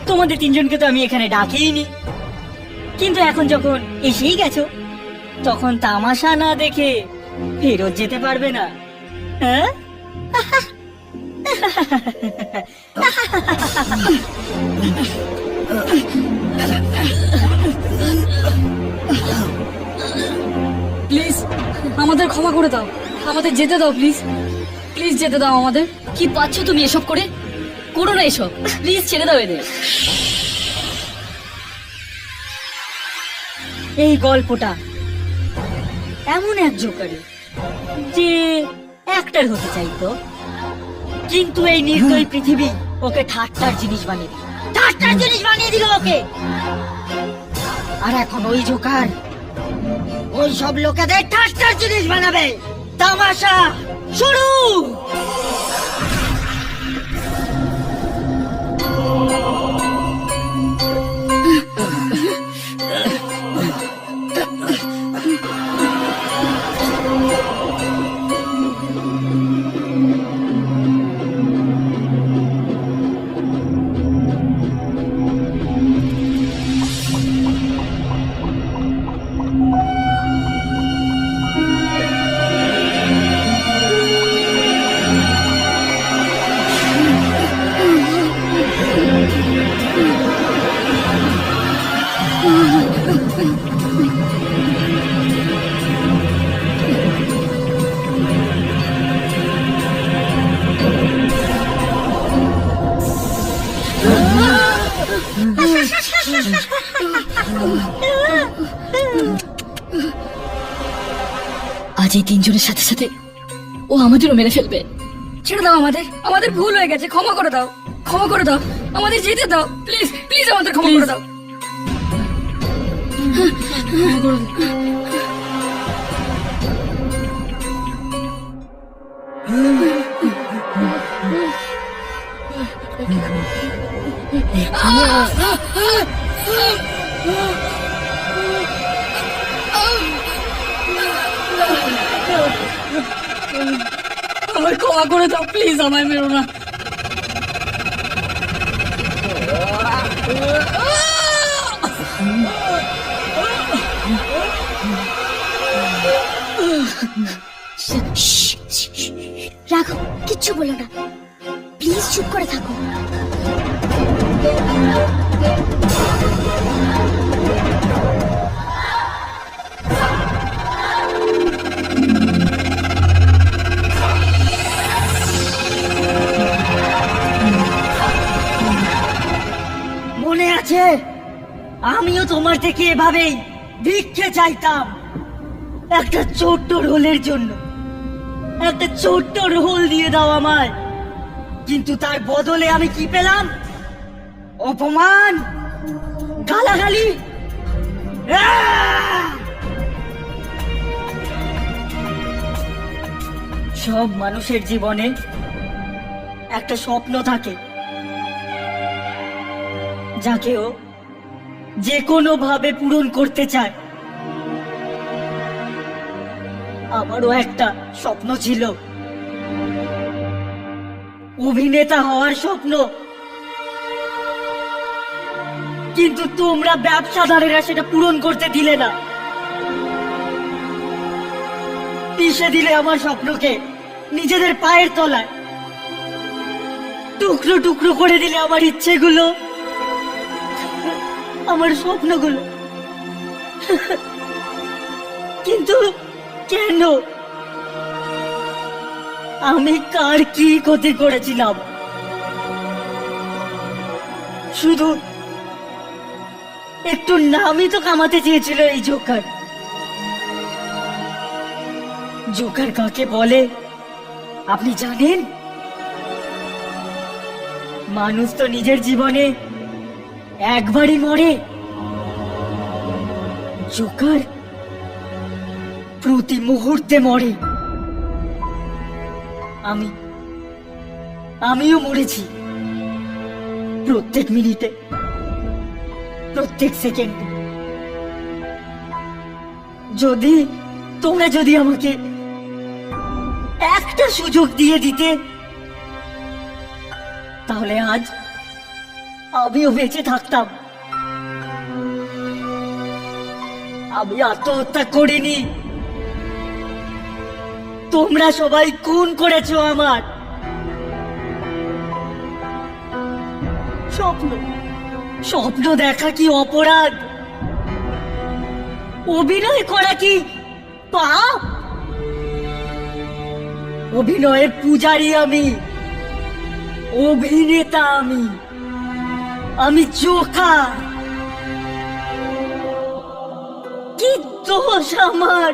তোমাদের তিনজনকে তো আমি এখানে ডাকিনি, কিন্তু এখন যখন এসেই গেছো তখন তামাশা না দেখে ফেরত যেতে পারবে না, হ্যাঁ? প্লিজ আমাদের ক্ষমা করে দাও, আমাদের যেতে দাও, প্লিজ প্লিজ যেতে দাও আমাদের। কি পাচ্ছ তুমি এসব করে? করো না এসব, প্লিজ ছেড়ে দাও এদের। এই গল্পটা এমন এক জোকারের যে অ্যাক্টর হতে চাইতো, কিন্তু এই নির্দয়ী পৃথিবী ওকে ঠাট্টার জিনিস বানিয়ে দিল, ঠাট্টার জিনিস বানিয়ে দিল ওকে। আর এখন ওই জোকার ওই সব লোকেদের ঠাট্টার জিনিস বানাবে। তামাশা শুরু। আজ এই তিনজনের সাথে সাথে ও আমাদেরও মেরে ফেলবে। ছেড়ে দাও আমাদের, আমাদের ভুল হয়ে গেছে, ক্ষমা করে দাও, ক্ষমা করে দাও, আমাদের যেতে দাও, প্লিজ প্লিজ আমাদের ক্ষমা করে দাও। আমায় ক্ষমা করে দাও, প্লিজ আমায় মেরো না। রাঘব, কিচ্ছু বলো না, প্লিজ চুপ করে থাকো। মনে আছে আমিও তোমার থেকে এভাবেই ভিক্ষে চাইতাম, একটা ছোট্ট রোলের জন্য। একটা ছোট্ট রোল দিয়ে দাও আমায়, কিন্তু তার বদলে আমি কি পেলাম? অপমান, গালাগালি। সব মানুষের জীবনে একটা স্বপ্ন থাকে, যাকে ও যে কোনো ভাবে পূরণ করতে চায়। আমারও একটা স্বপ্ন ছিল, অভিনেতা হওয়ার স্বপ্ন, কিন্তু তোমরা ব্যবসাদারেরা সেটা পূরণ করতে দিলে না। পিষে দিলে আমার স্বপ্নকে নিজেদের পায়ের তলায়, টুকরো টুকরো করে দিলে আমার ইচ্ছেগুলো, আমার স্বপ্নগুলো। কিন্তু কেন? আমি কার কি ক্ষতি করেছিলাম? শুধু একটু নামই তো কামাতে চেয়েছিল এই জোকার। জোকার কাকে বলে আপনি জানেন? মানুষ তো নিজের জীবনে একবারই মরে, জোকার প্রতি মুহূর্তে মরে। আমিও মরেছি, প্রত্যেক মিনিটে, প্রত্যেক সেকেন্ডে। তোমরা যদি আমাকে একটা সুযোগ দিয়ে দিতে, তাহলে আজ আমিও বেঁচে থাকতাম। আমি আত্মহত্যা করিনি, তোমরা সবাই খুন করেছো আমার। স্বপ্ন দেখা কি অপরাধ? অভিনয় করা কি পাপ? অভিনয়ের পূজারি আমি, অভিনেতা আমি জোকার। কি দোষ আমার?